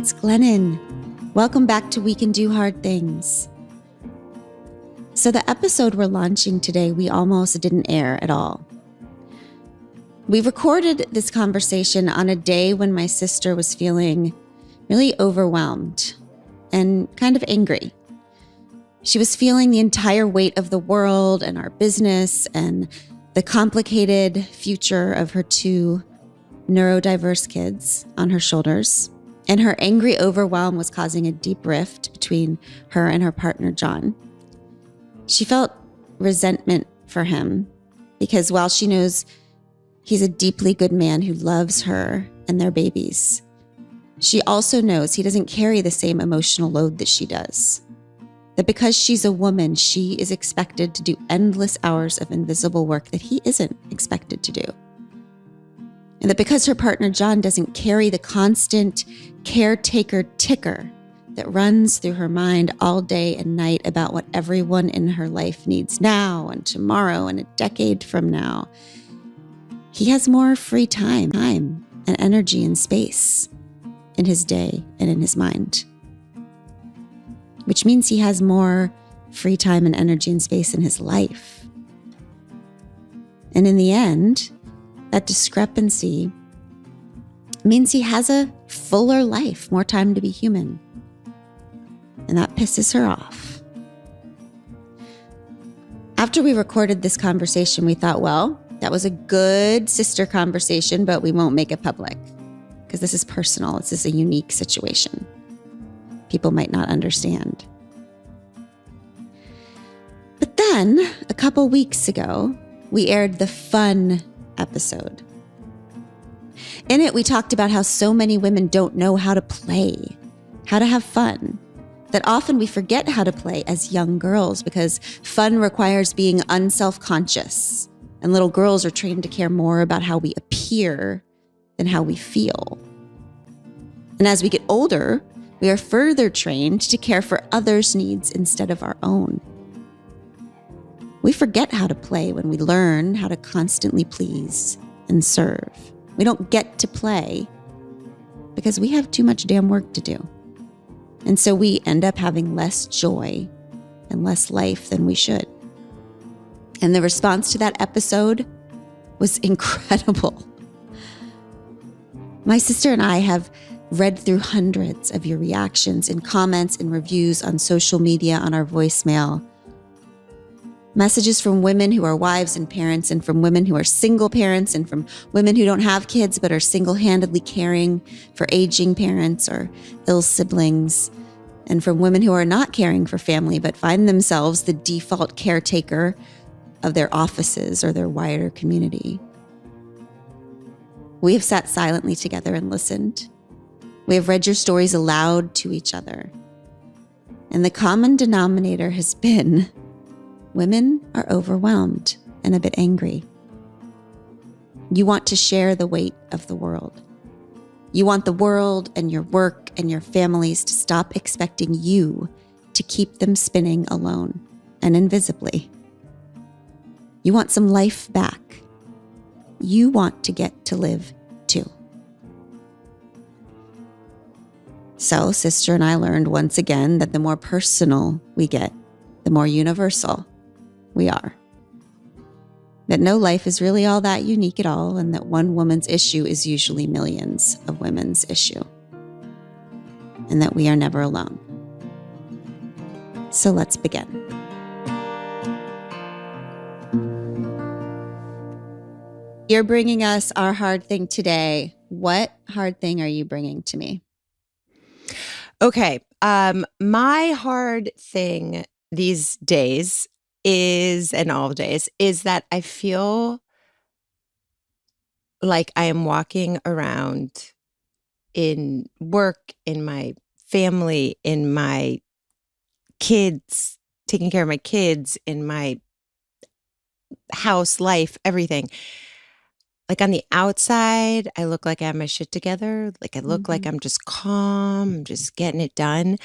it's Glennon. Welcome back to We Can Do Hard Things. So the episode we're launching today, we almost didn't air at all. We recorded this conversation on a day when my sister was feeling really overwhelmed and kind of angry. She was feeling the entire weight of the world and our business and the complicated future of her two neurodiverse kids on her shoulders. And her angry overwhelm was causing a deep rift between her and her partner, John. She felt resentment for him because while she knows he's a deeply good man who loves her and their babies, she also knows he doesn't carry the same emotional load that she does. That because she's a woman, she is expected to do endless hours of invisible work that he isn't expected to do. And that because her partner, John, doesn't carry the constant caretaker ticker that runs through her mind all day and night about what everyone in her life needs now and tomorrow and a decade from now, he has more free time and energy and space in his day and in his mind. Which means he has more free time and energy and space in his life. And in the end, that discrepancy means he has a fuller life, more time to be human. And that pisses her off. After we recorded this conversation, we thought, well, that was a good sister conversation, but we won't make it public because this is personal. This is a unique situation. People might not understand. But then, a couple weeks ago, we aired the fun episode. In it, we talked about how so many women don't know how to play, how to have fun, that often we forget how to play as young girls because fun requires being unself-conscious, and little girls are trained to care more about how we appear than how we feel. And as we get older, we are further trained to care for others' needs instead of our own. We forget how to play when we learn how to constantly please and serve. We don't get to play because we have too much damn work to do. And so we end up having less joy and less life than we should. And the response to that episode was incredible. My sister and I have read through hundreds of your reactions and comments and reviews on social media, on our voicemail. Messages from women who are wives and parents, and from women who are single parents, and from women who don't have kids but are single-handedly caring for aging parents or ill siblings, and from women who are not caring for family but find themselves the default caretaker of their offices or their wider community. We have sat silently together and listened. We have read your stories aloud to each other. And the common denominator has been women are overwhelmed and a bit angry. You want to share the weight of the world. You want the world and your work and your families to stop expecting you to keep them spinning alone and invisibly. You want some life back. You want to get to live too. So, sister and I learned once again that the more personal we get, the more universal we are. That no life is really all that unique at all, and that one woman's issue is usually millions of women's issue. And that we are never alone. So let's begin. You're bringing us our hard thing today. What hard thing are you bringing to me? Okay. My hard thing these days and all days is that I feel like I am walking around in work, in my family, in my kids, taking care of my kids, in my house, life, everything. Like on the outside, I look like I have my shit together. Like I look like I'm just calm, I'm just getting it done.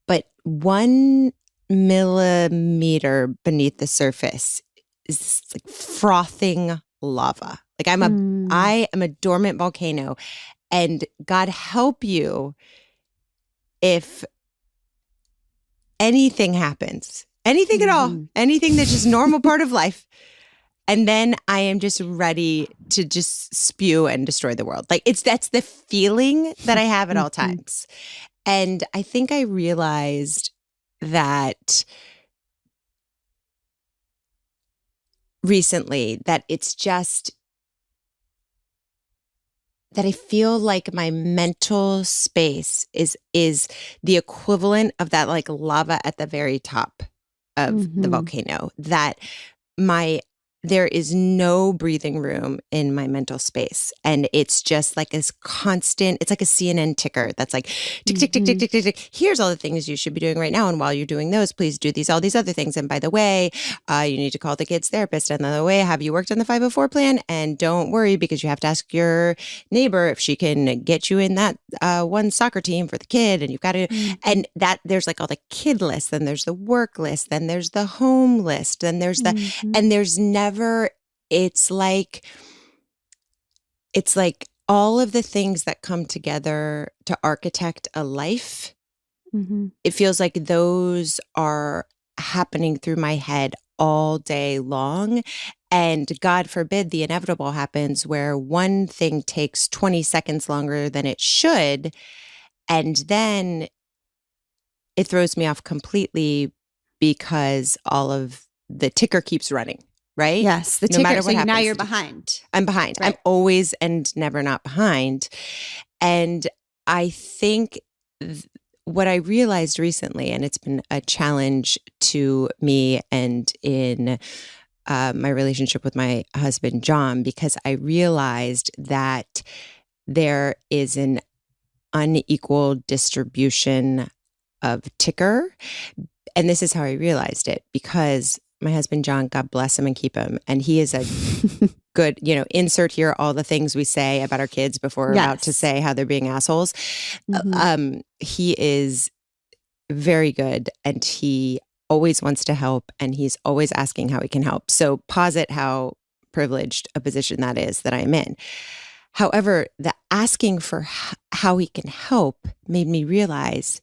But 1 millimeter beneath the surface is like frothing lava. Like I am a dormant volcano, And God help you if anything happens, anything at all, anything that's just normal part of life. And then I am just ready to just spew and destroy the world. Like that's the feeling that I have at all times. And I think I realized that recently, that it's just that I feel like my mental space is the equivalent of that like lava at the very top of the volcano, that there is no breathing room in my mental space. And it's just like this constant, it's like a CNN ticker that's like, tick, tick, tick, tick, tick, tick, tick. Here's all the things you should be doing right now. And while you're doing those, please do all these other things. And by the way, you need to call the kid's therapist. And by the way, have you worked on the 504 plan? And don't worry, because you have to ask your neighbor if she can get you in that one soccer team for the kid. And you've got to, and that there's like all the kid list, then there's the work list, then there's the home list, then there's the, and there's never, it's like all of the things that come together to architect a life. It feels like those are happening through my head all day long. And God forbid the inevitable happens where one thing takes 20 seconds longer than it should. And then it throws me off completely because all of the ticker keeps running. Right? Yes, the ticker. No matter what happens, now you're behind. I'm behind. Right. I'm always and never not behind. And I think what I realized recently, and it's been a challenge to me and in my relationship with my husband, John, because I realized that there is an unequal distribution of ticker. And this is how I realized it, because my husband, John, God bless him and keep him. And he is a good, insert here all the things we say about our kids before we're about to say how they're being assholes. He is very good, and he always wants to help, and he's always asking how he can help. So posit how privileged a position that is that I'm in. However, the asking for how he can help made me realize,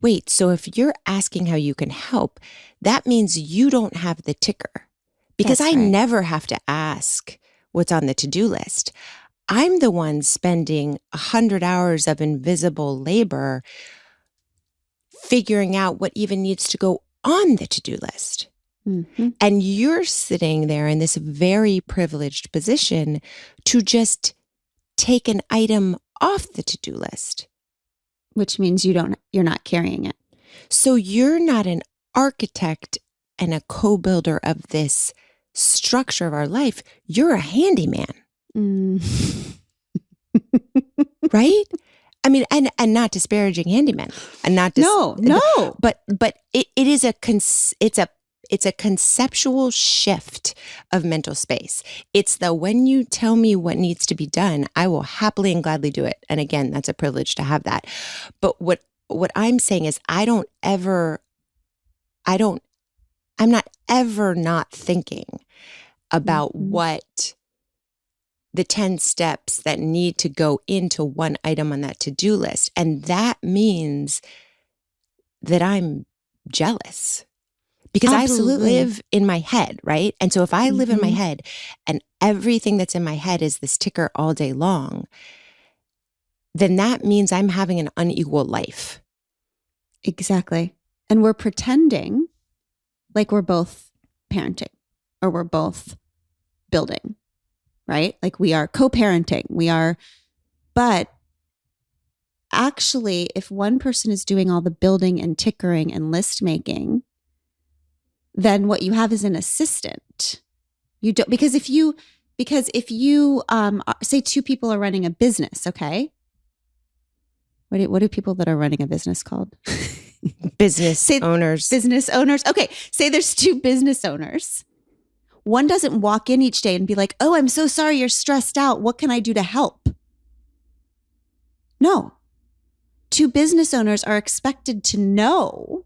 wait, so if you're asking how you can help, that means you don't have the ticker. Because I never have to ask what's on the to-do list. I'm the one spending 100 hours of invisible labor figuring out what even needs to go on the to-do list. And you're sitting there in this very privileged position to just take an item off the to-do list. Which means you're not carrying it. So you're not an architect and a co-builder of this structure of our life. You're a handyman. Right? I mean, and not disparaging handymen, and not no. But it is it's a conceptual shift of mental space. It's when you tell me what needs to be done, I will happily and gladly do it. And again, that's a privilege to have that. But what I'm saying is I'm not ever not thinking about what the 10 steps that need to go into one item on that to-do list. And that means that I'm jealous. Because Absolutely. I live in my head, right? And so if I live in my head and everything that's in my head is this ticker all day long, then that means I'm having an unequal life. Exactly. And we're pretending like we're both parenting or we're both building, right? Like we are co-parenting. But actually, if one person is doing all the building and tickering and list making, then what you have is an assistant. You don't, because if you say two people are running a business, okay? What do people that are running a business called? Business owners. Business owners. Okay. Say there's two business owners. One doesn't walk in each day and be like, "Oh, I'm so sorry you're stressed out. What can I do to help?" No. Two business owners are expected to know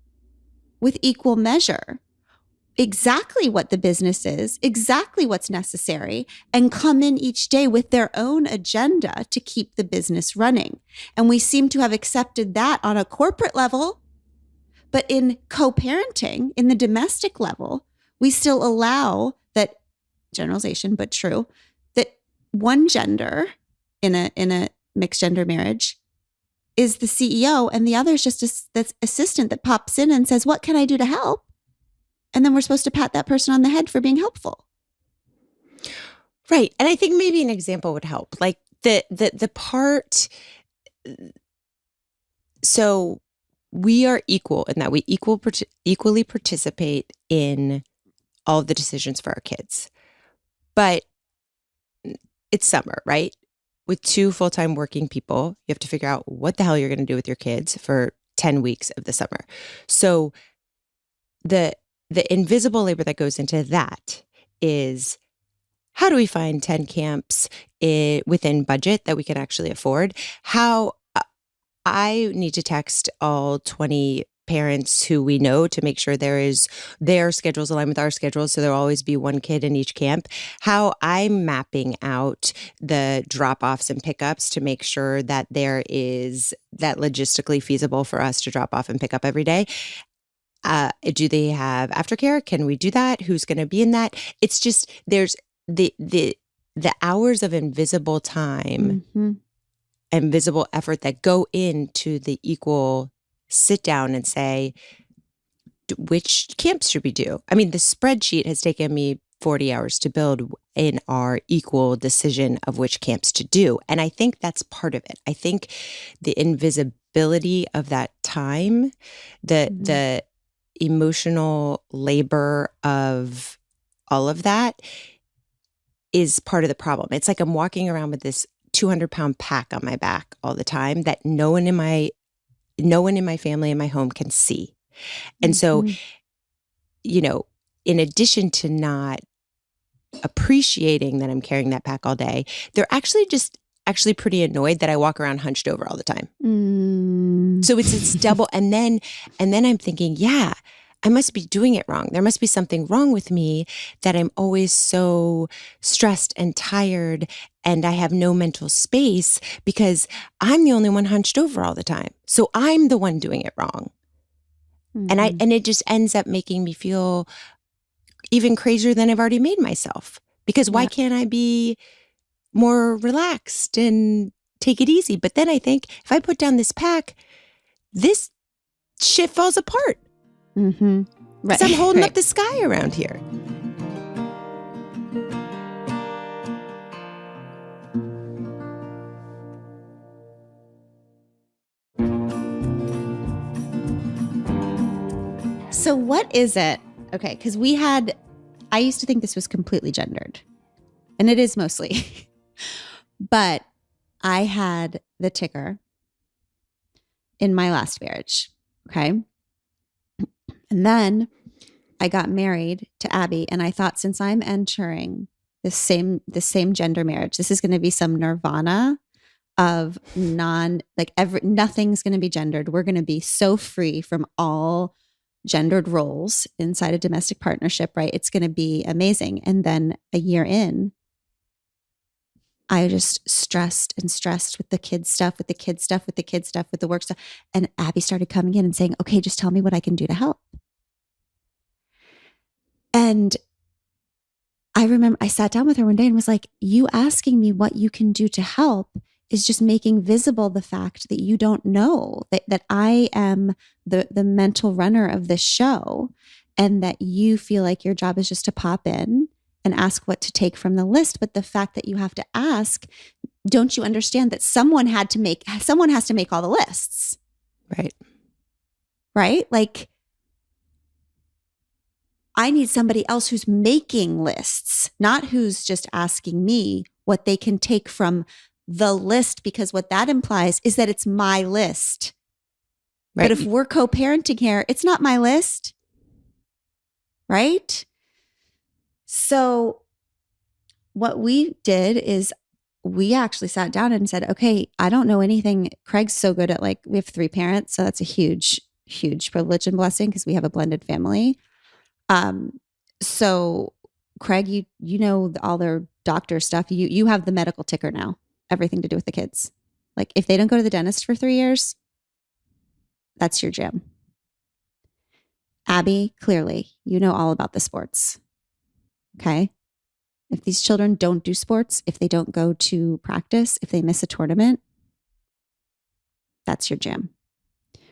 with equal measure, exactly what the business is, exactly what's necessary, and come in each day with their own agenda to keep the business running. And we seem to have accepted that on a corporate level, but in co-parenting, in the domestic level, we still allow that, generalization, but true, that one gender in a mixed gender marriage is the CEO and the other is just this assistant that pops in and says, "What can I do to help?" And then we're supposed to pat that person on the head for being helpful. Right. And I think maybe an example would help. Like the part, so we are equal in that we equally participate in all of the decisions for our kids. But it's summer, right? With 2 full-time working people, you have to figure out what the hell you're going to do with your kids for 10 weeks of the summer. So the invisible labor that goes into that is, how do we find 10 camps within budget that we can actually afford? How I need to text all 20 parents who we know to make sure their schedules align with our schedules, so there'll always be one kid in each camp. How I'm mapping out the drop-offs and pickups to make sure that there is that logistically feasible for us to drop off and pick up every day. Do they have aftercare? Can we do that? Who's going to be in that? It's just, there's the hours of invisible time, and visible effort that go into the equal sit down and say, which camps should we do? I mean, the spreadsheet has taken me 40 hours to build in our equal decision of which camps to do. And I think that's part of it. I think the invisibility of that time, the emotional labor of all of that is part of the problem. It's like I'm walking around with this 200-pound pack on my back all the time that no one in my family and my home can see. And so, in addition to not appreciating that I'm carrying that pack all day, they're actually pretty annoyed that I walk around hunched over all the time. So it's double. And then I'm thinking, yeah, I must be doing it wrong. There must be something wrong with me that I'm always so stressed and tired and I have no mental space because I'm the only one hunched over all the time. So I'm the one doing it wrong. And it just ends up making me feel even crazier than I've already made myself. Because why can't I be more relaxed and take it easy? But then I think if I put down this pack, this shit falls apart. Right. Because I'm holding up the sky around here. So what is it? Okay, because I used to think this was completely gendered. And it is mostly. But I had the ticker in my last marriage. Okay. And then I got married to Abby, and I thought, since I'm entering the same gender marriage, this is going to be some nirvana of nothing's going to be gendered. We're going to be so free from all gendered roles inside a domestic partnership, right? It's going to be amazing. And then a year in, I just stressed with the kids stuff, with the work stuff. And Abby started coming in and saying, okay, just tell me what I can do to help. And I remember I sat down with her one day and was like, you asking me what you can do to help is just making visible the fact that you don't know that I am the mental runner of this show, and that you feel like your job is just to pop in and ask what to take from the list. But the fact that you have to ask, don't you understand that someone has to make all the lists? Right. Right? Like, I need somebody else who's making lists, not who's just asking me what they can take from the list, because what that implies is that it's my list. Right. But if we're co-parenting here, it's not my list. Right? So what we did is we actually sat down and said, okay, I don't know anything. Craig's so good at, we have 3 parents. So that's a huge, huge privilege and blessing because we have a blended family. So, Craig, you know all their doctor stuff. You have the medical ticker now. Everything to do with the kids. Like if they don't go to the dentist for 3 years, that's your gym. Abby, clearly, you know all about the sports. Okay. If these children don't do sports, if they don't go to practice, if they miss a tournament, that's your gym.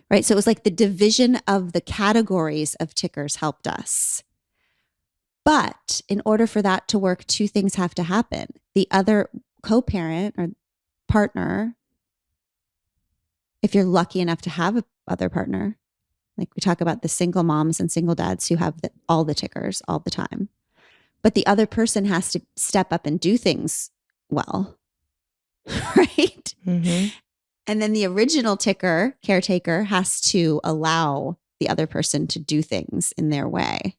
Right. So it was like the division of the categories of tickers helped us. But in order for that to work, two things have to happen. The other co-parent or partner, if you're lucky enough to have a other partner, like we talk about the single moms and single dads who have all the tickers all the time. But the other person has to step up and do things well, right? Mm-hmm. And then the original ticker, caretaker, has to allow the other person to do things in their way.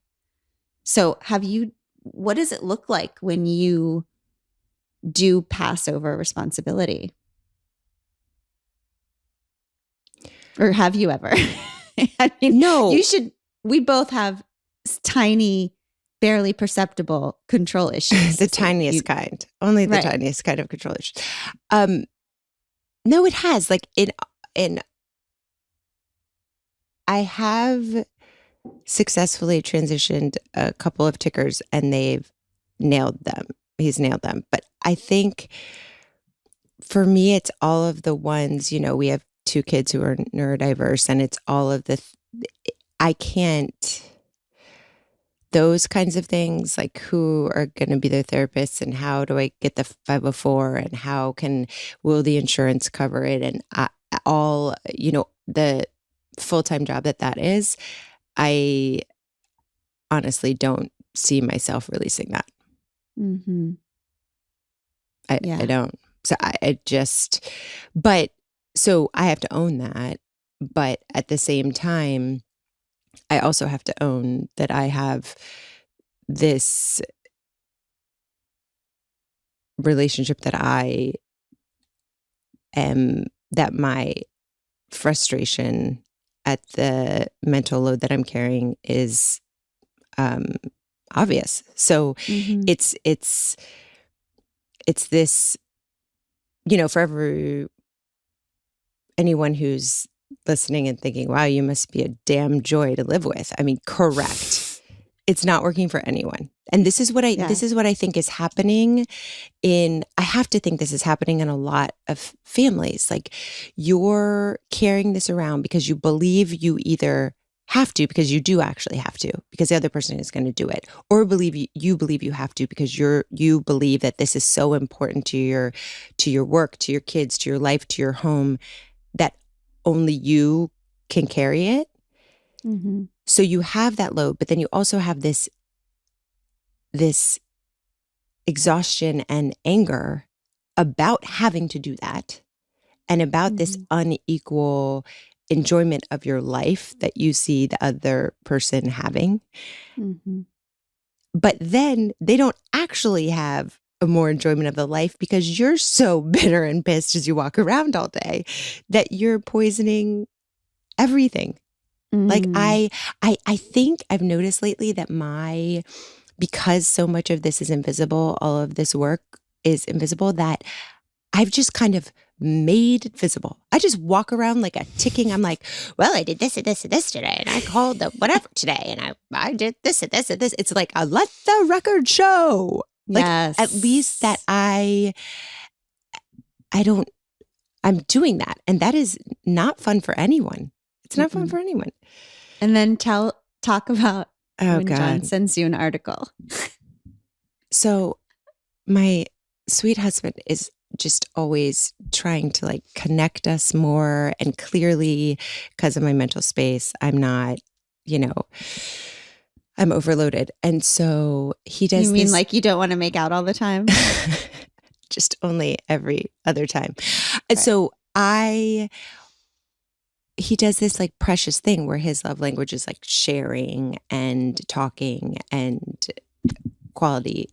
So what does it look like when you do pass over responsibility? Or have you ever? I mean, No. We both have tiny, barely perceptible control issues. The tiniest kind. Only the tiniest kind of control issues. No, it has. Like I have successfully transitioned a couple of tickers and they've nailed them. He's nailed them. But I think for me, it's all of the ones, we have 2 kids who are neurodiverse, and it's all of I can't, those kinds of things, like who are going to be their therapists and how do I get the 504 and will the insurance cover it? And the full-time job that is, I honestly don't see myself releasing that. Mm-hmm. I don't. So so I have to own that. But at the same time, I also have to own that I have this relationship that that my frustration at the mental load that I'm carrying is obvious. So mm-hmm. it's this, for anyone who's listening and thinking, wow, you must be a damn joy to live with. I mean, correct. It's not working for anyone. And this is what I think is happening I have to think this is happening in a lot of families. Like you're carrying this around because you believe you either have to, because you do actually have to, because the other person is going to do it, or you believe you have to because you believe that this is so important to your work, to your kids, to your life, to your home, that only you can carry it. Mm-hmm. So you have that load, but then you also have this exhaustion and anger about having to do that, and about this unequal enjoyment of your life that you see the other person having. Mm-hmm. But then they don't actually have a more enjoyment of the life because you're so bitter and pissed as you walk around all day that you're poisoning everything. Like I think I've noticed lately that because so much of this is invisible, all of this work is invisible, that I've just kind of made it visible. I just walk around like a ticking. I'm like, well, I did this and this and this today, and I called the whatever today, and I did this and this and this. It's like, let the record show. Like, yes. At least that I'm doing that. And that is not fun for anyone. It's not fun for anyone. And then talk about when God. John sends you an article. So my sweet husband is just always trying to like connect us more. And clearly, because of my mental space, I'm not, I'm overloaded. And so he does. You mean like you don't want to make out all the time? Just only every other time. And so he does this like precious thing where his love language is like sharing and talking and quality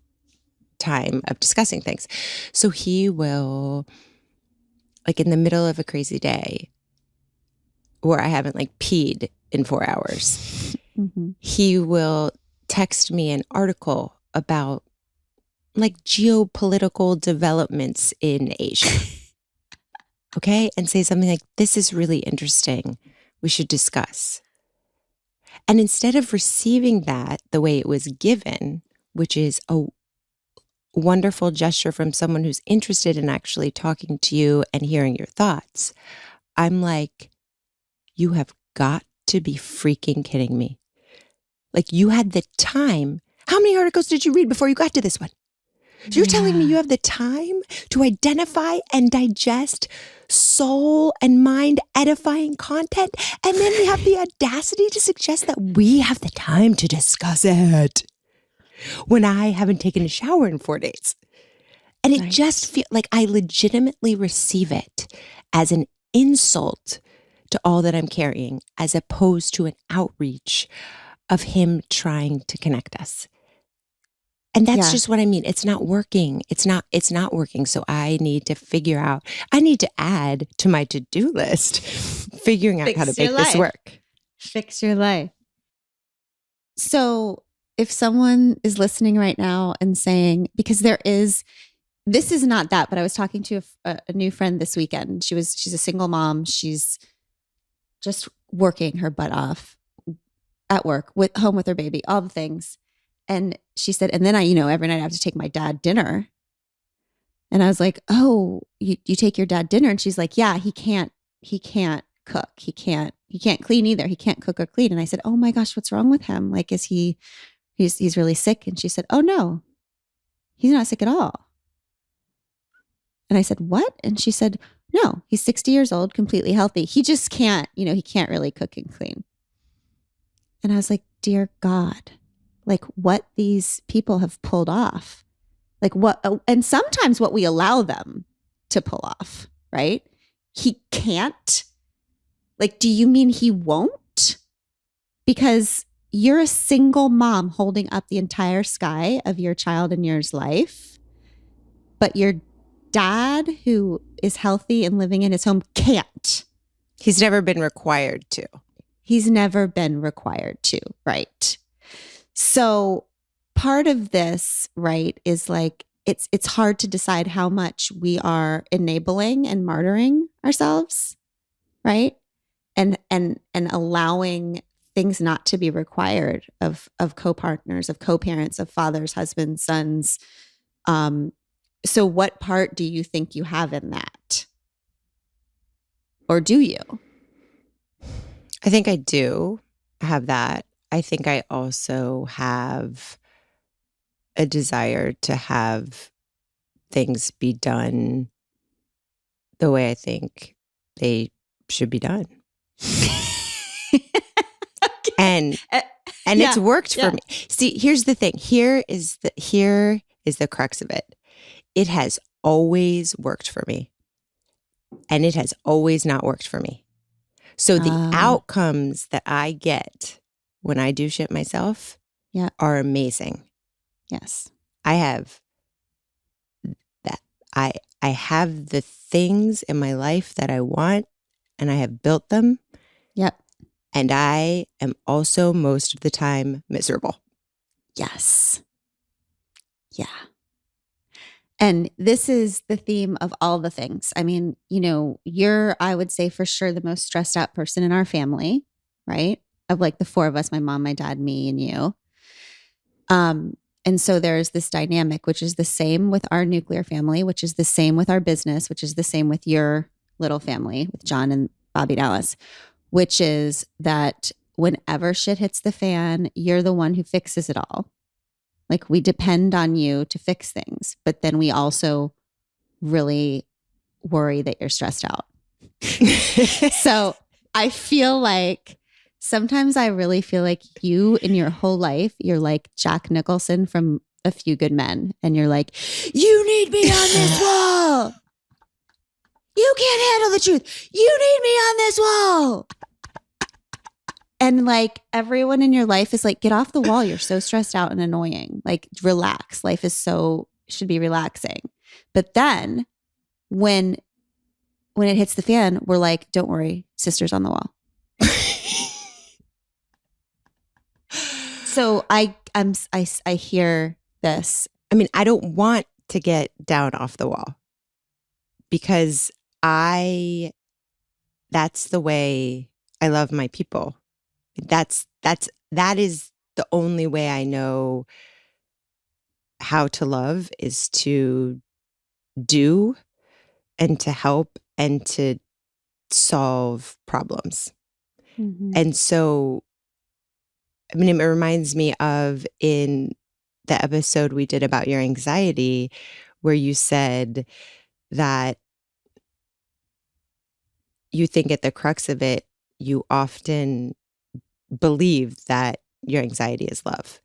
time of discussing things. So he will, like in the middle of a crazy day where I haven't like peed in 4 hours, he will text me an article about like geopolitical developments in Asia. Okay? And say something like, this is really interesting. We should discuss. And instead of receiving that the way it was given, which is a wonderful gesture from someone who's interested in actually talking to you and hearing your thoughts, I'm like, you have got to be freaking kidding me. Like, you had the time. How many articles did you read before you got to this one? So you're telling me you have the time to identify and digest soul and mind edifying content, and then we have the audacity to suggest that we have the time to discuss it when I haven't taken a shower in 4 days. And it just feels like I legitimately receive it as an insult to all that I'm carrying, as opposed to an outreach of him trying to connect us. And that's just what I mean. It's not working. It's not working. So I need to figure out, I need to add to my to-do list, figuring out how to make this work. Fix your life. So if someone is listening right now and saying, because this is not that, but I was talking to a new friend this weekend. She's a single mom. She's just working her butt off at work, home with her baby, all the things. And she said, and then every night I have to take my dad dinner. And I was like, oh, you take your dad dinner? And she's like, yeah, he can't cook. He can't clean either. He can't cook or clean. And I said, oh my gosh, what's wrong with him? Like, he's really sick? And she said, oh no, he's not sick at all. And I said, what? And she said, no, he's 60 years old, completely healthy. He just can't, he can't really cook and clean. And I was like, dear God, like what these people have pulled off, like what, and sometimes what we allow them to pull off, right? He can't. Like, do you mean he won't? Because you're a single mom holding up the entire sky of your child and yours life, but your dad, who is healthy and living in his home, can't. He's never been required to. He's never been required to, right? So part of this, right, is like, it's hard to decide how much we are enabling and martyring ourselves, right? And allowing things not to be required of co-partners, of co-parents, of fathers, husbands, sons. So what part do you think you have in that? Or do you? I think I do have that. I think I also have a desire to have things be done the way I think they should be done. And it's worked for me. See, here's the thing. Here is the crux of it. It has always worked for me. And it has always not worked for me. So the outcomes that I get when I do shit myself are amazing. Yes. I have that. I have the things in my life that I want, and I have built them. Yep. And I am also most of the time miserable. Yes. Yeah. And this is the theme of all the things. I mean, you're, I would say for sure, the most stressed out person in our family, right? Of like the four of us, my mom, my dad, me, and you. And so there's this dynamic, which is the same with our nuclear family, which is the same with our business, which is the same with your little family, with John and Bobby and Alice, which is that whenever shit hits the fan, you're the one who fixes it all. Like, we depend on you to fix things, but then we also really worry that you're stressed out. So I feel like sometimes I really feel like you in your whole life, you're like Jack Nicholson from A Few Good Men. And you're like, you need me on this wall. You can't handle the truth. You need me on this wall. And like everyone in your life is like, get off the wall. You're so stressed out and annoying. Like, relax. Life should be relaxing. But then when it hits the fan, we're like, don't worry, sister's on the wall. So I hear this. I mean, I don't want to get down off the wall because that's the way I love my people. That is the only way I know how to love, is to do and to help and to solve problems. Mm-hmm. And so, I mean, it reminds me of in the episode we did about your anxiety, where you said that you think at the crux of it, you often believe that your anxiety is love.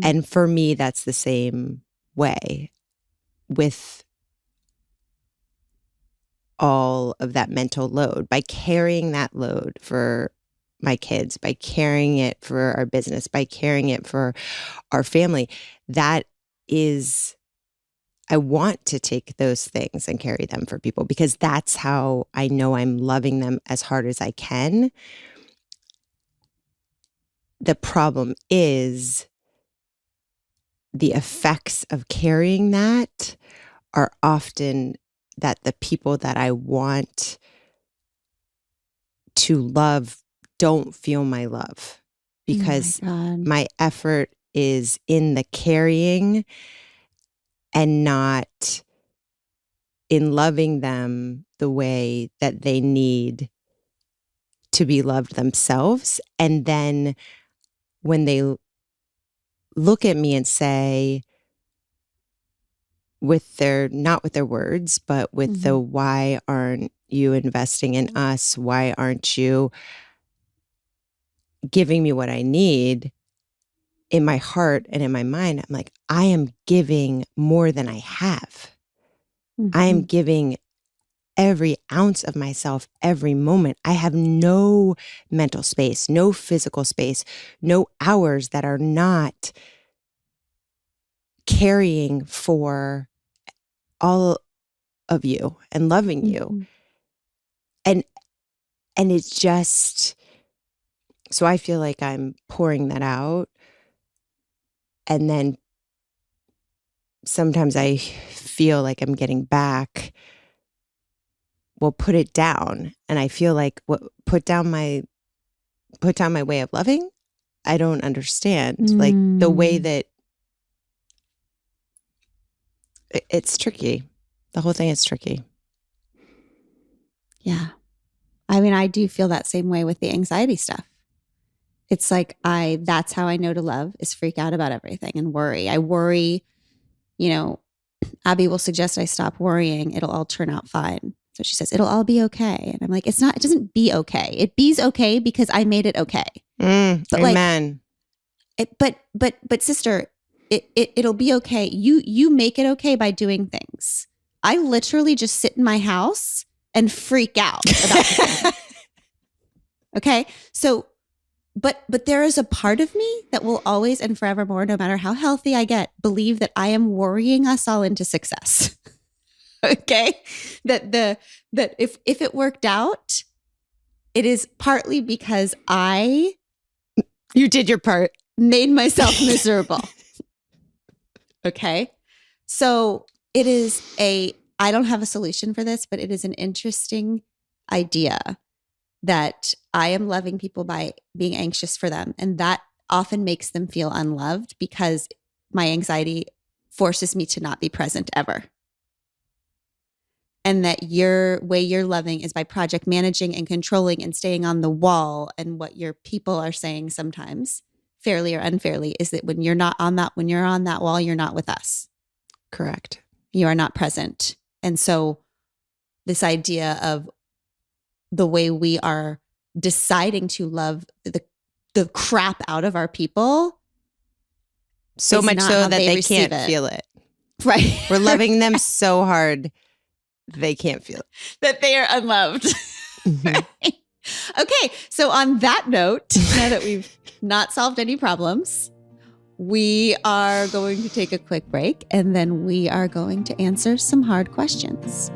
And for me, that's the same way with all of that mental load. By carrying that load for my kids, by carrying it for our business, by carrying it for our family, that is, I want to take those things and carry them for people because that's how I know I'm loving them as hard as I can. The problem is the effects of carrying that are often that the people that I want to love don't feel my love because my effort is in the carrying and not in loving them the way that they need to be loved themselves. And then when they look at me and say, not with their words, but with the why aren't you investing in us? Why aren't you giving me what I need? In my heart and in my mind, I'm like, I am giving more than I have. I am giving every ounce of myself every moment. I have no mental space, no physical space, no hours that are not caring for all of you and loving you. And it's just, so I feel like I'm pouring that out. And then sometimes I feel like I'm getting back. Well, put it down. And I feel like, put down my way of loving? I don't understand. Like the way that it's tricky. The whole thing is tricky. Yeah. I mean, I do feel that same way with the anxiety stuff. It's like that's how I know to love, is freak out about everything and worry. I worry, Abby will suggest I stop worrying. It'll all turn out fine. So she says, it'll all be okay. And I'm like, it doesn't be okay. It be's okay because I made it okay. But amen. But sister, it'll be okay. You make it okay by doing things. I literally just sit in my house and freak out about things. Okay. So, but there is a part of me that will always and forevermore, no matter how healthy I get, believe that I am worrying us all into success. Okay. That if it worked out, it is partly because you did your part, made myself miserable. Okay. So it is I don't have a solution for this, but it is an interesting idea that I am loving people by being anxious for them. And that often makes them feel unloved because my anxiety forces me to not be present ever. And that your way you're loving is by project managing and controlling and staying on the wall. And what your people are saying sometimes, fairly or unfairly, is that when you're on that wall, you're not with us. Correct. You are not present. And so this idea of the way we are deciding to love the crap out of our people, so much so that they can't feel it. Right. We're loving them so hard they can't feel it. That they are unloved. Right. Okay. So on that note, now that we've not solved any problems, we are going to take a quick break and then we are going to answer some hard questions.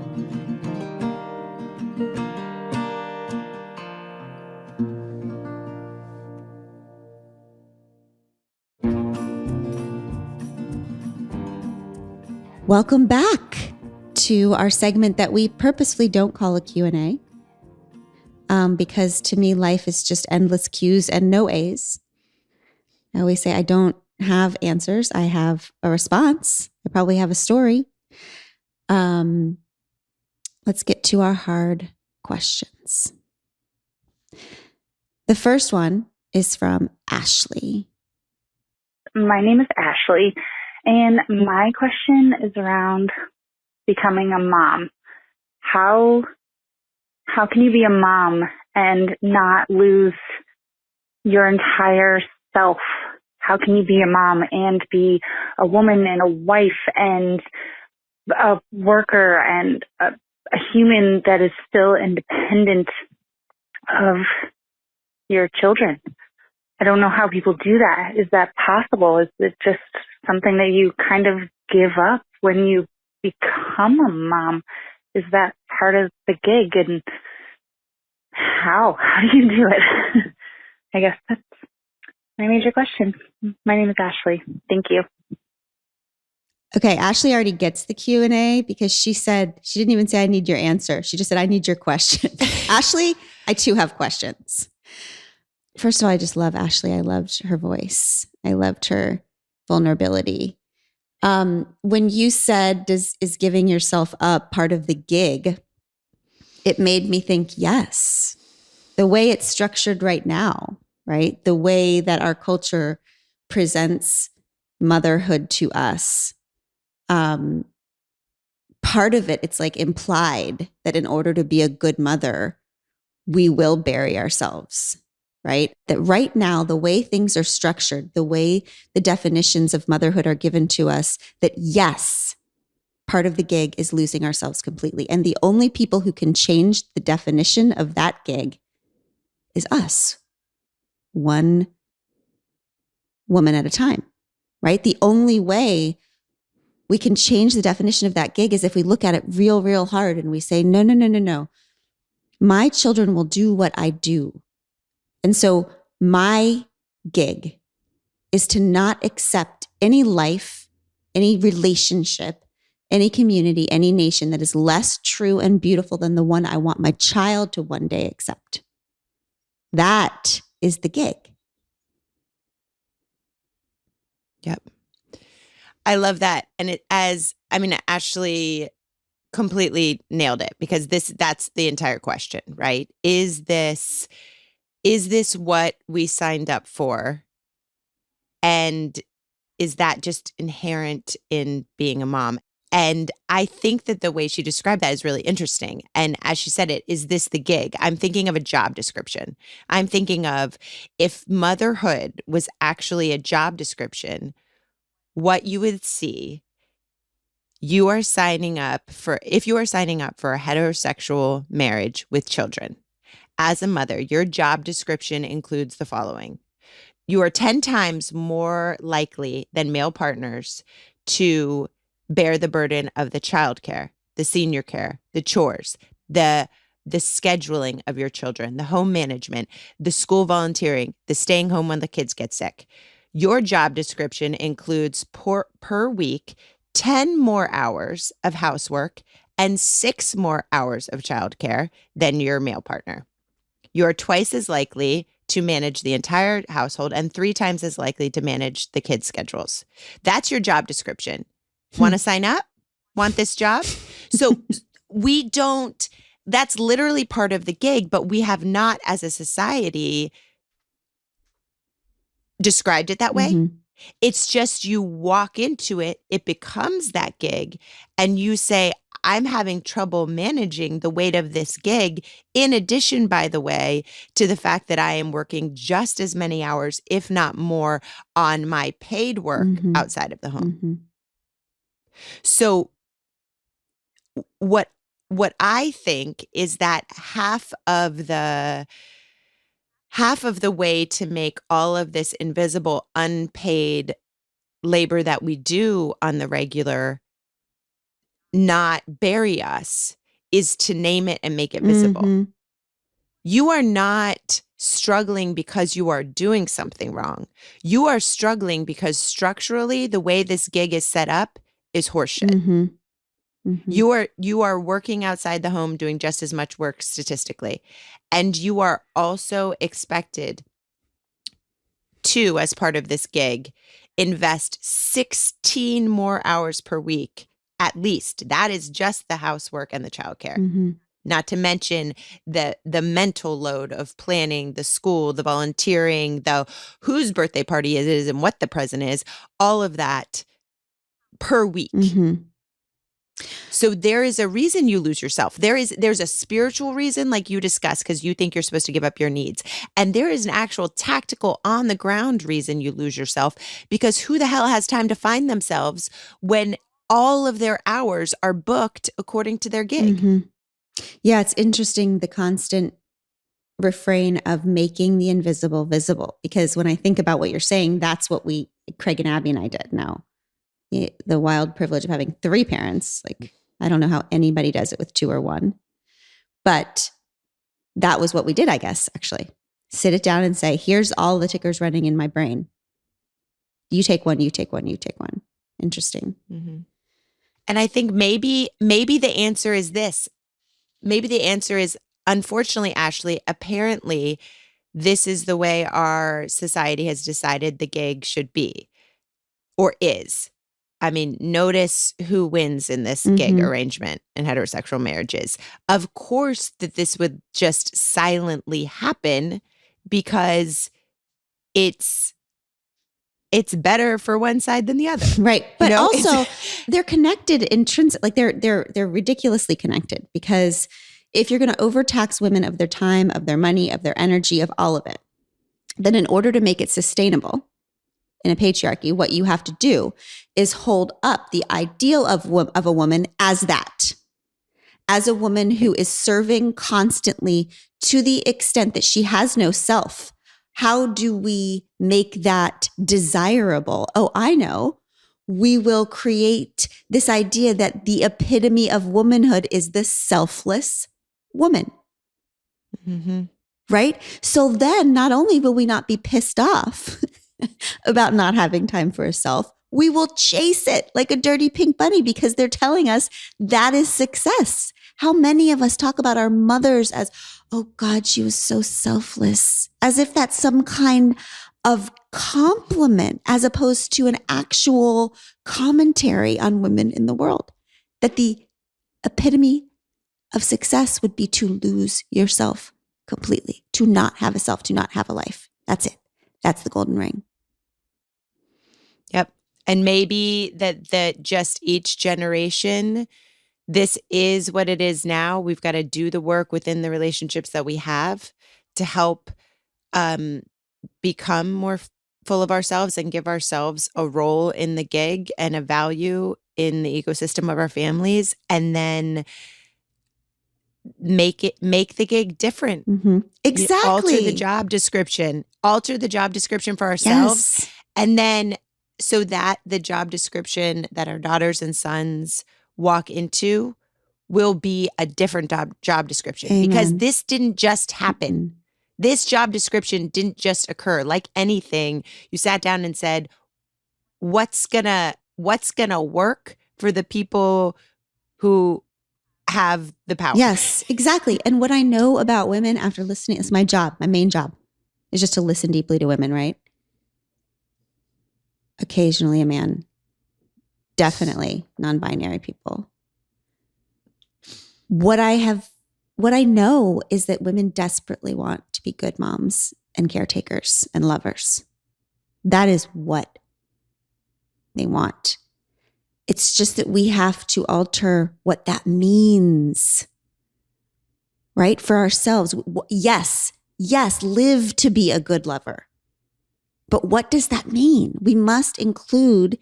Welcome back to our segment that we purposefully don't call a Q&A, because to me, life is just endless Q's and no A's. I always say I don't have answers. I have a response. I probably have a story. Let's get to our hard questions. The first one is from Ashley. My name is Ashley, and my question is around becoming a mom. How can you be a mom and not lose your entire self? How can you be a mom and be a woman and a wife and a worker and a human that is still independent of your children? I don't know how people do that. Is that possible? Is it just something that you kind of give up when you become a mom? Is that part of the gig? And how do you do it? I guess that's my major question. My name is Ashley. Thank you. Okay, Ashley already gets the Q&A because she said, she didn't even say, I need your answer. She just said, I need your question. Ashley, I too have questions. First of all, I just love Ashley. I loved her voice. I loved her vulnerability. When you said, is giving yourself up part of the gig, it made me think, yes. The way it's structured right now, right? The way that our culture presents motherhood to us, part of it, it's like implied that in order to be a good mother, we will bury ourselves, right? That right now, the way things are structured, the way the definitions of motherhood are given to us, that yes, part of the gig is losing ourselves completely. And the only people who can change the definition of that gig is us, one woman at a time, right? The only way we can change the definition of that gig is if we look at it real, real hard and we say, no, no, no, no, no. My children will do what I do. And so my gig is to not accept any life, any relationship, any community, any nation that is less true and beautiful than the one I want my child to one day accept. That is the gig. Yep. I love that. And Ashley completely nailed it, because that's the entire question, right? Is this what we signed up for? And is that just inherent in being a mom? And I think that the way she described that is really interesting. And as she said it, is this the gig? I'm thinking of a job description. I'm thinking of, if motherhood was actually a job description, what you would see, if you are signing up for a heterosexual marriage with children, as a mother, your job description includes the following. You are 10 times more likely than male partners to bear the burden of the childcare, the senior care, the chores, the scheduling of your children, the home management, the school volunteering, the staying home when the kids get sick. Your job description includes per week 10 more hours of housework and 6 more hours of childcare than your male partner. You're twice as likely to manage the entire household and 3 times as likely to manage the kids' schedules. That's your job description. Want to sign up? Want this job? So that's literally part of the gig, but we have not, as a society, described it that way. Mm-hmm. It's just you walk into it, it becomes that gig, and you say, I'm having trouble managing the weight of this gig, in addition, by the way, to the fact that I am working just as many hours, if not more, on my paid work outside of the home. Mm-hmm. So what I think is that half of the way to make all of this invisible, unpaid labor that we do on the regular not bury us is to name it and make it visible. Mm-hmm. You are not struggling because you are doing something wrong. You are struggling because structurally, the way this gig is set up is horseshit. Mm-hmm. Mm-hmm. You are working outside the home doing just as much work statistically. And you are also expected to, as part of this gig, invest 16 more hours per week, at least. That is just the housework and the childcare. Mm-hmm. Not to mention the mental load of planning the school, the volunteering, the whose birthday party it is and what the present is, all of that per week. Mm-hmm. So there is a reason you lose yourself. There's a spiritual reason, like you discussed, because you think you're supposed to give up your needs. And there is an actual tactical on the ground reason you lose yourself, because who the hell has time to find themselves when all of their hours are booked according to their gig? Mm-hmm. Yeah, it's interesting, the constant refrain of making the invisible visible. Because when I think about what you're saying, that's what Craig and Abby and I did now. The wild privilege of having 3 parents. Like, I don't know how anybody does it with 2 or 1. But that was what we did, I guess, actually. Sit it down and say, here's all the tickers running in my brain. You take one, you take one, you take one. Interesting. Mm-hmm. And I think maybe the answer is this. Maybe the answer is, unfortunately, Ashley, apparently this is the way our society has decided the gig should be or is. I mean, notice who wins in this gig arrangement in heterosexual marriages. Of course that this would just silently happen because it's better for one side than the other. Right. But You know, also they're connected intrinsic, like they're ridiculously connected, because if you're going to overtax women of their time, of their money, of their energy, of all of it, then in order to make it sustainable in a patriarchy, what you have to do is hold up the ideal of a woman as that, as a woman who is serving constantly to the extent that she has no self. How do we make that desirable? Oh, I know. We will create this idea that the epitome of womanhood is the selfless woman. Mm-hmm. Right? So then not only will we not be pissed off about not having time for herself, we will chase it like a dirty pink bunny because they're telling us that is success. How many of us talk about our mothers as, oh God, she was so selfless, as if that's some kind of compliment as opposed to an actual commentary on women in the world. That the epitome of success would be to lose yourself completely, to not have a self, to not have a life. That's it. That's the golden ring. Yep. And maybe that just each generation, this is what it is now. We've got to do the work within the relationships that we have to help become more full of ourselves and give ourselves a role in the gig and a value in the ecosystem of our families, and then make the gig different. Mm-hmm. Exactly. Alter the job description for ourselves. Yes. And then so that the job description that our daughters and sons walk into will be a different job description. Amen. Because this didn't just happen. Mm-hmm. This job description didn't just occur. Like anything, you sat down and said, what's gonna work for the people who have the power? Yes, exactly. And what I know about women after listening, it's my job, my main job, is just to listen deeply to women, right? Occasionally a man, definitely non-binary people. What I know is that women desperately want to be good moms and caretakers and lovers. That is what they want. It's just that we have to alter what that means, right? For ourselves. Yes, live to be a good lover. But what does that mean? We must include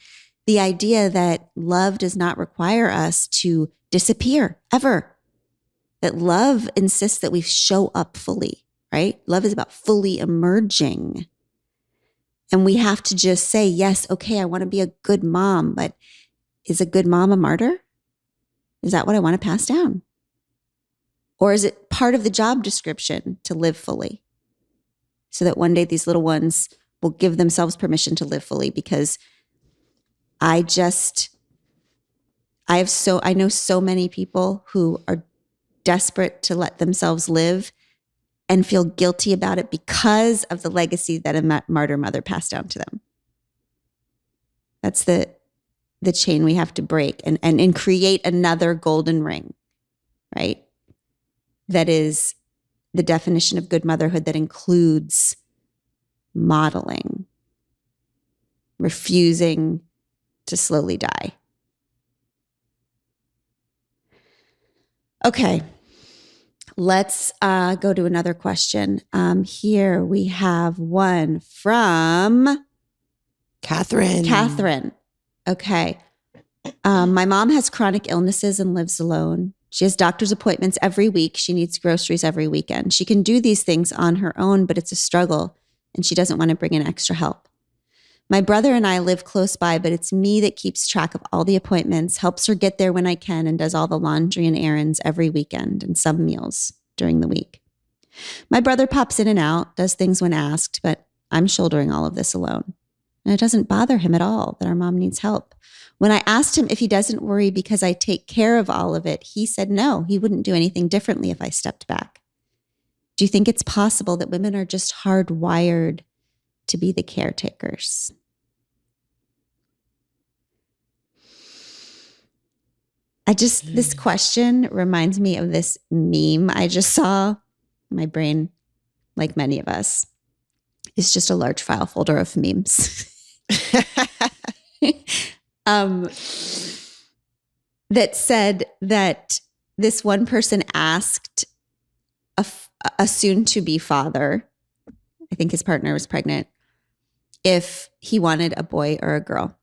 the idea that love does not require us to disappear ever. That love insists that we show up fully, right? Love is about fully emerging. And we have to just say, yes, okay, I want to be a good mom, but is a good mom a martyr? Is that what I want to pass down? Or is it part of the job description to live fully? So that one day these little ones will give themselves permission to live fully because I just I know so many people who are desperate to let themselves live and feel guilty about it because of the legacy that a martyr mother passed down to them. That's the chain we have to break and create another golden ring, right? That is the definition of good motherhood that includes modeling, refusing to slowly die. Okay, let's go to another question. Here we have one from Catherine. Okay. My mom has chronic illnesses and lives alone. She has doctor's appointments every week. She needs groceries every weekend. She can do these things on her own, but it's a struggle, and she doesn't want to bring in extra help. My brother and I live close by, but it's me that keeps track of all the appointments, helps her get there when I can, and does all the laundry and errands every weekend and some meals during the week. My brother pops in and out, does things when asked, but I'm shouldering all of this alone. And it doesn't bother him at all that our mom needs help. When I asked him if he doesn't worry because I take care of all of it, he said no, he wouldn't do anything differently if I stepped back. Do you think it's possible that women are just hardwired to be the caretakers? This question reminds me of this meme I just saw. My brain, like many of us, is just a large file folder of memes. That said that this one person asked a soon-to-be father, I think his partner was pregnant, if he wanted a boy or a girl.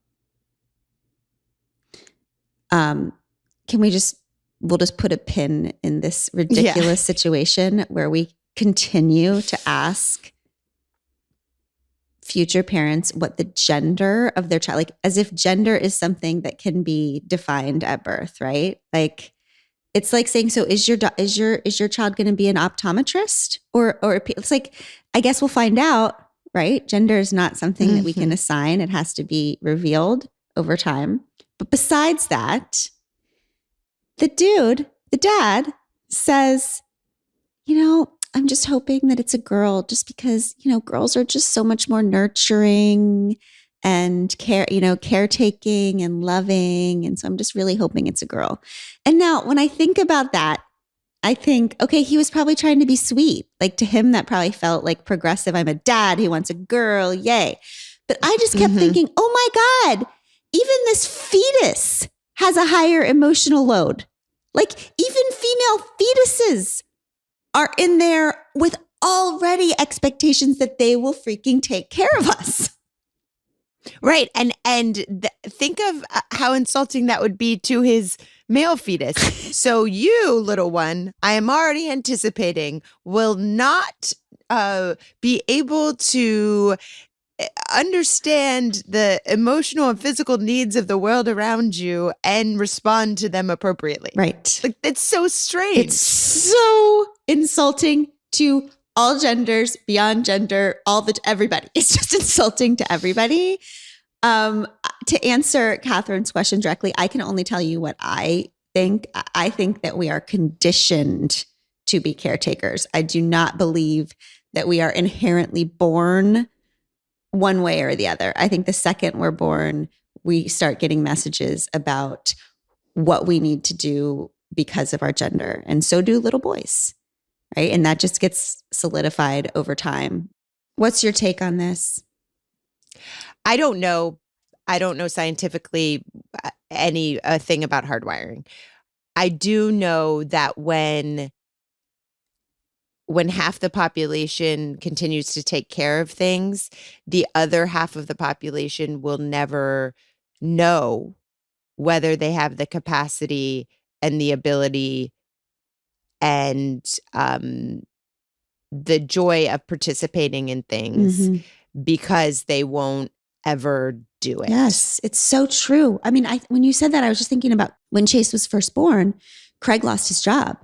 We'll just put a pin in this ridiculous situation where we continue to ask future parents what the gender of their child, like as if gender is something that can be defined at birth, right? Like it's like saying, so is your child going to be an optometrist or it's like, I guess we'll find out, right? Gender is not something that we can assign. It has to be revealed over time. But besides that, the dad says, I'm just hoping that it's a girl just because, girls are just so much more nurturing and caretaking and loving. And so I'm just really hoping it's a girl. And now when I think about that, I think, okay, he was probably trying to be sweet. Like to him, that probably felt like progressive. I'm a dad who wants a girl. Yay. But I just kept thinking, oh my God, even this fetus has a higher emotional load. Like even female fetuses are in there with already expectations that they will freaking take care of us. Right. And think of how insulting that would be to his male fetus. So you, little one, I am already anticipating, will not be able to understand the emotional and physical needs of the world around you and respond to them appropriately. Right. Like it's so strange. It's so insulting to all genders, beyond gender, everybody. It's just insulting to everybody. To answer Catherine's question directly, I can only tell you what I think. I think that we are conditioned to be caretakers. I do not believe that we are inherently born one way or the other. I think the second we're born, we start getting messages about what we need to do because of our gender. And so do little boys, right? And that just gets solidified over time. What's your take on this? I don't know scientifically anything about hardwiring. I do know that when half the population continues to take care of things, the other half of the population will never know whether they have the capacity and the ability and the joy of participating in things because they won't ever do it. Yes, it's so true. I mean, when you said that, I was just thinking about when Chase was first born, Craig lost his job.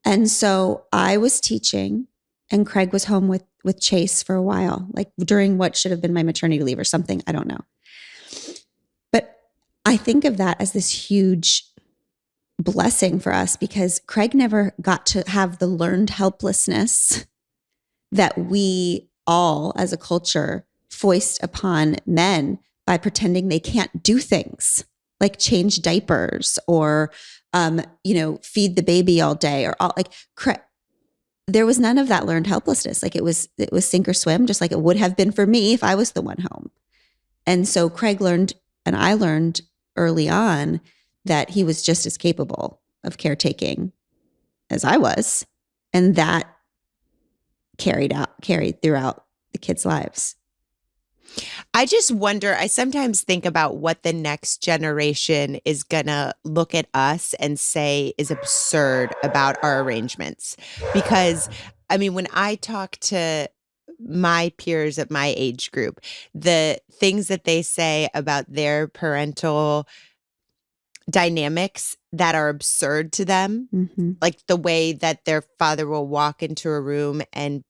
And so I was teaching and Craig was home with Chase for a while, like during what should have been my maternity leave or something. I don't know. But I think of that as this huge blessing for us because Craig never got to have the learned helplessness that we all as a culture foist upon men by pretending they can't do things like change diapers or, feed the baby all day or all there was none of that learned helplessness. Like it was sink or swim, just like it would have been for me if I was the one home. And so Craig learned, and I learned early on that he was just as capable of caretaking as I was. And that carried throughout the kids' lives. I just wonder, I sometimes think about what the next generation is going to look at us and say is absurd about our arrangements. Because, I mean, when I talk to my peers of my age group, the things that they say about their parental dynamics that are absurd to them, like the way that their father will walk into a room and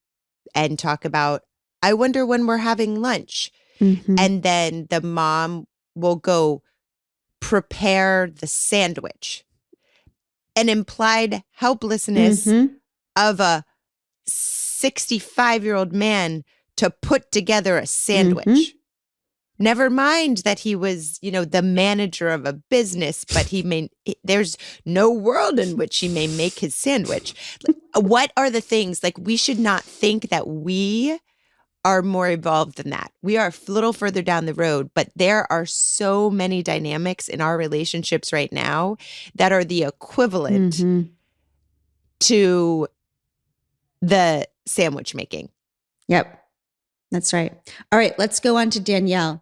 talk about, I wonder when we're having lunch. And then the mom will go prepare the sandwich. An implied helplessness of a 65-year-old man to put together a sandwich. Never mind that he was, the manager of a business, but there's no world in which he may make his sandwich. What are the things, we should not think that we are more evolved than that. We are a little further down the road, but there are so many dynamics in our relationships right now that are the equivalent to the sandwich making. Yep. That's right. All right, let's go on to Danielle.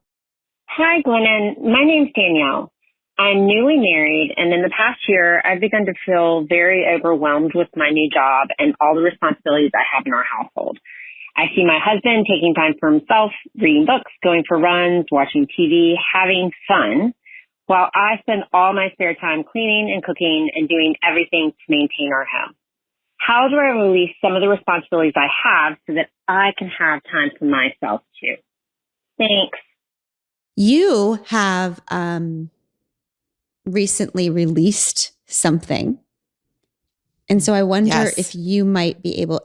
Hi, Glennon. My name's Danielle. I'm newly married, and in the past year, I've begun to feel very overwhelmed with my new job and all the responsibilities I have in our household. I see my husband taking time for himself, reading books, going for runs, watching TV, having fun, while I spend all my spare time cleaning and cooking and doing everything to maintain our home. How do I release some of the responsibilities I have so that I can have time for myself too? Thanks. You have recently released something. And so I wonder if you might be able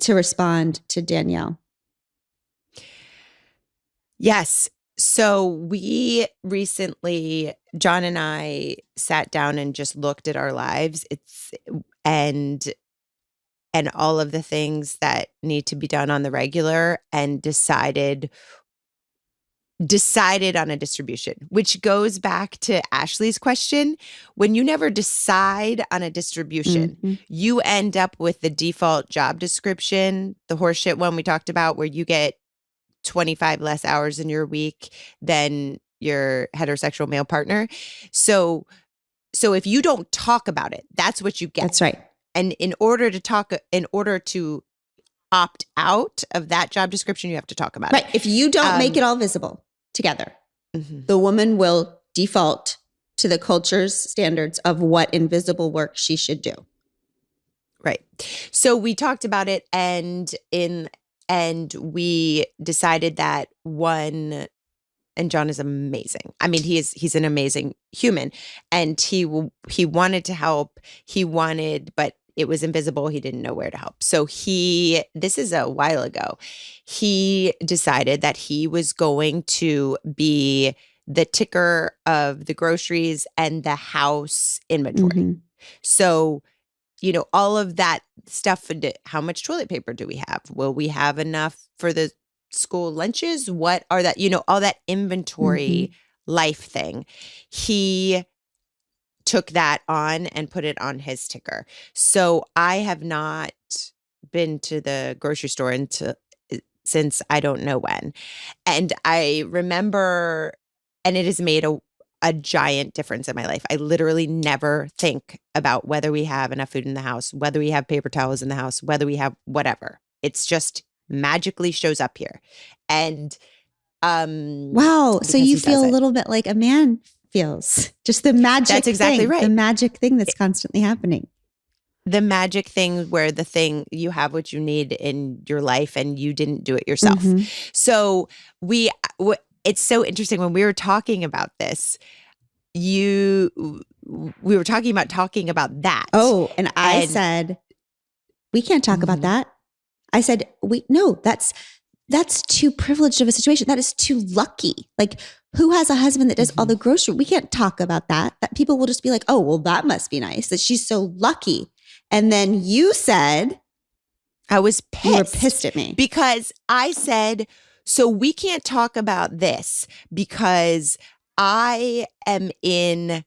to respond to Danielle. Yes. So we recently, John and I sat down and just looked at our lives. And all of the things that need to be done on the regular and decided on a distribution, which goes back to Ashley's question. When you never decide on a distribution, you end up with the default job description, the horseshit one we talked about, where you get 25 less hours in your week than your heterosexual male partner. So if you don't talk about it, that's what you get. That's right. And in order to opt out of that job description, you have to talk about it. Right. If you don't make it all visible together, the woman will default to the culture's standards of what invisible work she should do. Right. So we talked about it and we decided that one, and John is amazing. I mean, he's an amazing human, and he wanted to help. But it was invisible. He didn't know where to help. So this is a while ago, he decided that he was going to be the ticker of the groceries and the house inventory. So, all of that stuff, how much toilet paper do we have? Will we have enough for the school lunches? What are that, all that inventory life thing. He took that on and put it on his ticker. So I have not been to the grocery store since I don't know when. And I remember, and it has made a giant difference in my life. I literally never think about whether we have enough food in the house, whether we have paper towels in the house, whether we have whatever. It's just magically shows up here. And wow. So you feel a little bit like a man feels. Just the magic That's exactly thing, right. The magic thing that's constantly happening. The magic thing where the thing you have what you need in your life and you didn't do it yourself. So it's so interesting when we were talking about this. we were talking about that. Oh, and I said, we can't talk about that. I said, no, that's too privileged of a situation. That is too lucky. Like, who has a husband that does all the grocery? We can't talk about that. That people will just be like, oh, well, that must be nice that she's so lucky. And then you said, I was pissed. You were pissed at me. Because I said, so we can't talk about this because I am in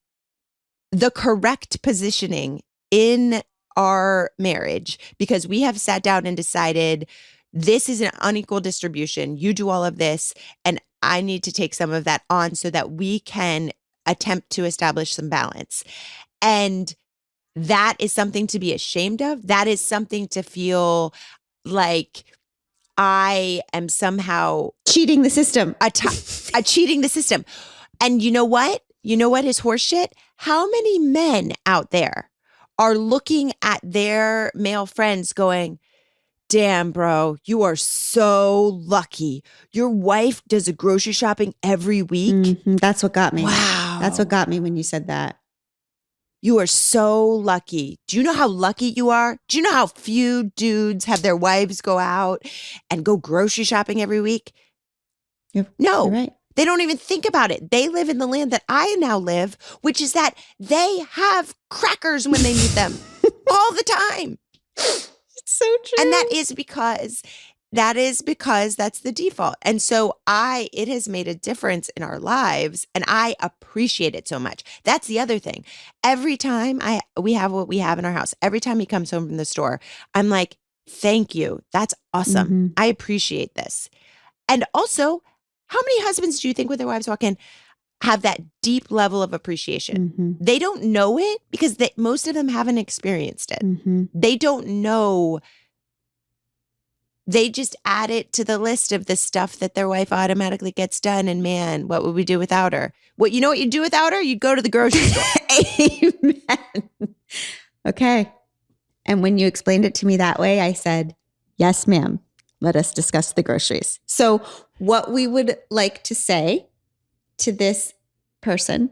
the correct positioning in our marriage because we have sat down and decided this is an unequal distribution. You do all of this, and I need to take some of that on so that we can attempt to establish some balance. And that is something to be ashamed of. That is something to feel like I am somehow cheating the system. Cheating the system. And you know what? You know what is horseshit? How many men out there are looking at their male friends going, damn, bro, you are so lucky. Your wife does a grocery shopping every week. Mm-hmm. That's what got me. Wow. That's what got me when you said that. You are so lucky. Do you know how lucky you are? Do you know how few dudes have their wives go out and go grocery shopping every week? No, you're right. They don't even think about it. They live in the land that I now live, which is that they have crackers when they meet them all the time. It's so true. And that is because that's the default. And so it has made a difference in our lives, and I appreciate it so much. That's the other thing. Every time we have what we have in our house, every time he comes home from the store, I'm like, thank you. That's awesome. Mm-hmm. I appreciate this. And also, how many husbands do you think when their wives walk in have that deep level of appreciation? Mm-hmm. They don't know it because most of them haven't experienced it. Mm-hmm. They don't know. They just add it to the list of the stuff that their wife automatically gets done. And man, what would we do without her? You know what you'd do without her? You'd go to the grocery store. Amen. Okay. And when you explained it to me that way, I said, yes, ma'am. Let us discuss the groceries. So what we would like to say to this person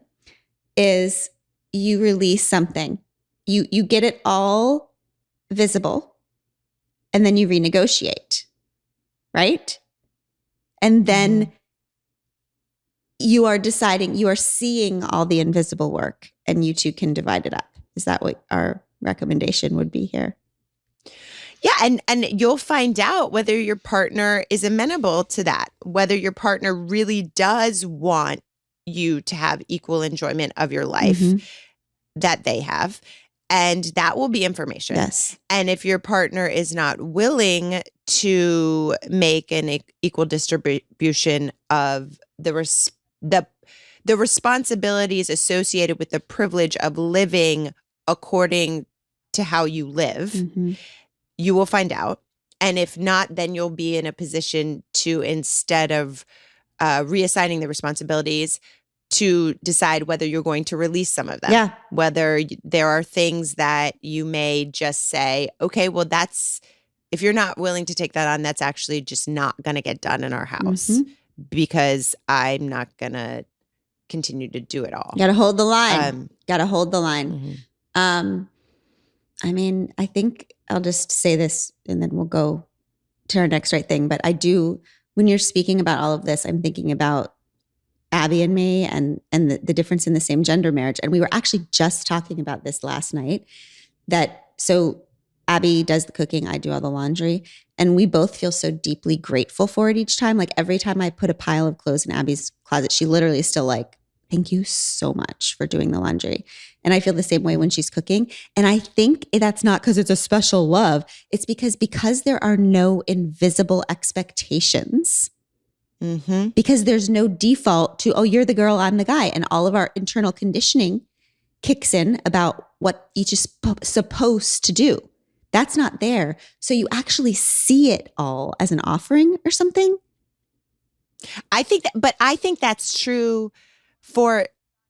is you release something. You get it all visible, and then you renegotiate, right? And then you are deciding, you are seeing all the invisible work, and you two can divide it up. Is that what our recommendation would be here? Yeah, and you'll find out whether your partner is amenable to that, whether your partner really does want you to have equal enjoyment of your life that they have. And that will be information. Yes. And if your partner is not willing to make an equal distribution of the responsibilities associated with the privilege of living according to how you live, you will find out. And if not, then you'll be in a position to, instead of reassigning the responsibilities, to decide whether you're going to release some of them. Yeah. Whether there are things that you may just say, okay, well, if you're not willing to take that on, that's actually just not going to get done in our house because I'm not going to continue to do it all. Got to hold the line. Got to hold the line. I mean, I think I'll just say this and then we'll go to our next right thing. But when you're speaking about all of this, I'm thinking about Abby and me and the difference in the same gender marriage. And we were actually just talking about this last night, so Abby does the cooking, I do all the laundry, and we both feel so deeply grateful for it each time. Like every time I put a pile of clothes in Abby's closet, she literally is still like, thank you so much for doing the laundry. And I feel the same way when she's cooking. And I think that's not because it's a special love. It's because there are no invisible expectations. Because there's no default to, oh, you're the girl, I'm the guy. And all of our internal conditioning kicks in about what each is supposed to do. That's not there. So you actually see it all as an offering or something. I think that's true for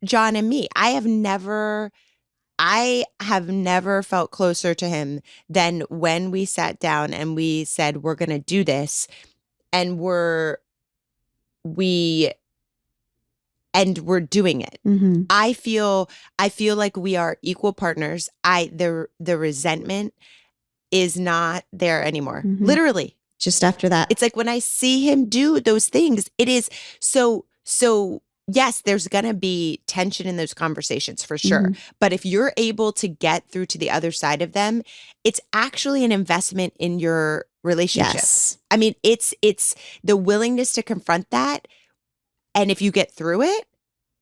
John and me. I have never felt closer to him than when we sat down and we said, we're going to do this. And we and we're doing it. Mm-hmm. I feel like we are equal partners. The resentment is not there anymore. Mm-hmm. Literally. Just after that. It's like when I see him do those things, it is so yes, there's going to be tension in those conversations for sure. Mm-hmm. But if you're able to get through to the other side of them, it's actually an investment in your relationship. Yes. I mean, it's the willingness to confront that. And if you get through it,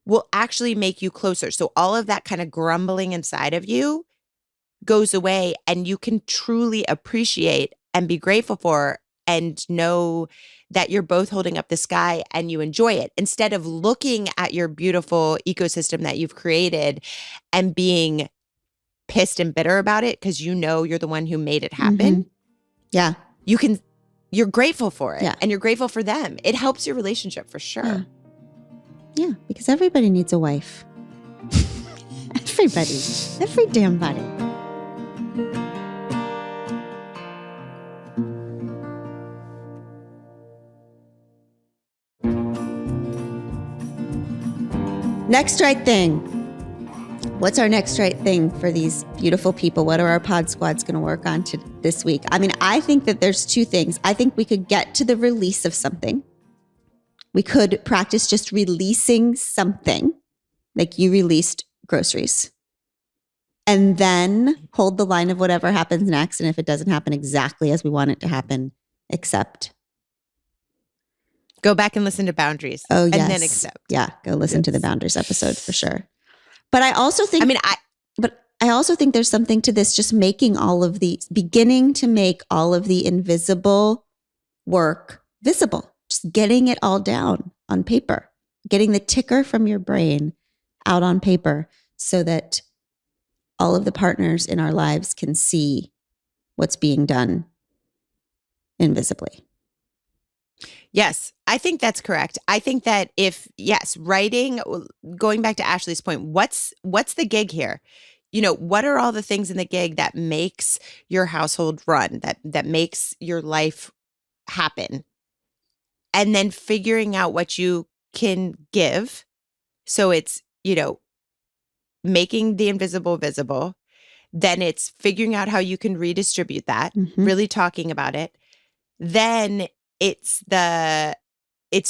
will actually make you closer. So all of that kind of grumbling inside of you goes away, and you can truly appreciate and be grateful for and know that you're both holding up the sky and you enjoy it, instead of looking at your beautiful ecosystem that you've created and being pissed and bitter about it because you know you're the one who made it happen. Mm-hmm. Yeah. You're grateful for it, Yeah. and you're grateful for them. It helps your relationship for sure. Yeah, because everybody needs a wife. Everybody. Every damn body. Next right thing. What's our next right thing for these beautiful people? What are our pod squads going to work on this week? I mean, I think that there's two things. I think we could get to the release of something. We could practice just releasing something, like you released groceries, and then hold the line of whatever happens next. And if it doesn't happen exactly as we want it to happen, accept. Go back and listen to boundaries. Oh, yes. And then accept. Yeah, go listen to the boundaries episode for sure. But I also think, I also think there's something to this, just beginning to make all of the invisible work visible, just getting it all down on paper, getting the ticker from your brain out on paper so that all of the partners in our lives can see what's being done invisibly. Yes, I think that's correct. I think that writing, going back to Ashley's point, what's the gig here? You know, what are all the things in the gig that makes your household run, that makes your life happen? And then figuring out what you can give. So it's, making the invisible visible. Then it's figuring out how you can redistribute that, really talking about it. Then it's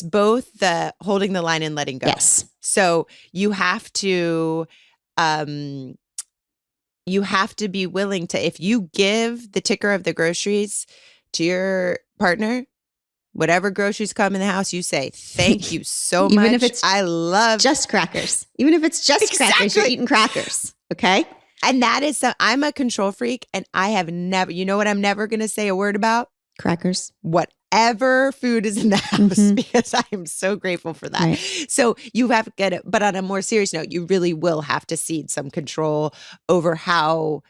both the holding the line and letting go. Yes. So you have to be willing to, if you give the ticker of the groceries to your partner, whatever groceries come in the house, you say, thank you so much. Even if it's I love just crackers. Even if it's just crackers, you're eating crackers. Okay. And that is, I'm a control freak, and I have never, you know what I'm never going to say a word about? Crackers. Whatever food is in the house, because I am so grateful for that. Right. So you have to get it. But on a more serious note, you really will have to cede some control over how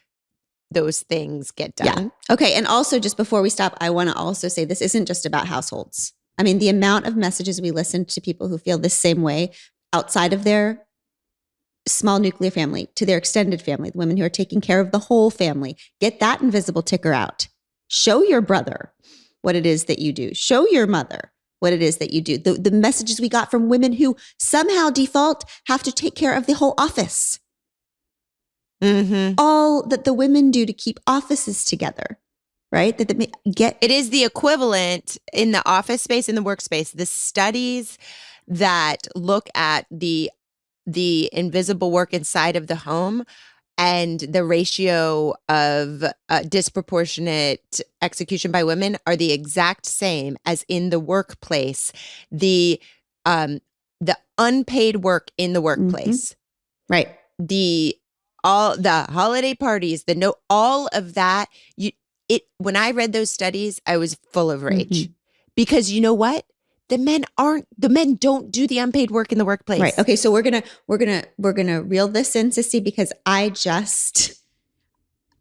those things get done. Yeah. Okay. And also, just before we stop, I want to also say this isn't just about households. I mean, the amount of messages we listen to people who feel the same way outside of their small nuclear family, to their extended family, the women who are taking care of the whole family, get that invisible ticker out. Show your brother what it is that you do. Show your mother what it is that you do. The messages we got from women who somehow default have to take care of the whole office. All that the women do to keep offices together, right? It is the equivalent in the office space, in the workspace. The studies that look at the invisible work inside of the home and the ratio of disproportionate execution by women are the exact same as in the workplace. The unpaid work in the workplace, right? All the holiday parties, all of that. When I read those studies, I was full of rage because you know what? The men don't do the unpaid work in the workplace. Right. Okay. So we're gonna reel this in, Sissy, because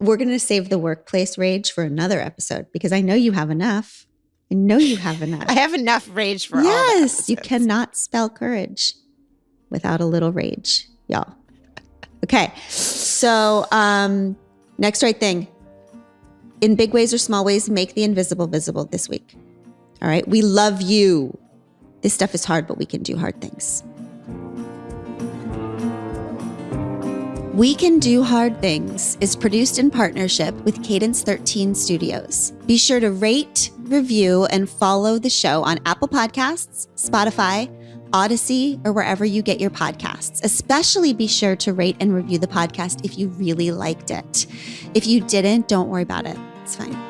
we're gonna save the workplace rage for another episode because I know you have enough. I have enough rage for all. Yes, you cannot spell courage without a little rage, y'all. Okay. So next right thing. In big ways or small ways, make the invisible visible this week. All right. We love you. This stuff is hard, but we can do hard things. We Can Do Hard Things is produced in partnership with Cadence 13 Studios. Be sure to rate, review, and follow the show on Apple Podcasts, Spotify, Odyssey, or wherever you get your podcasts. Especially be sure to rate and review the podcast if you really liked it. If you didn't, don't worry about it. It's fine.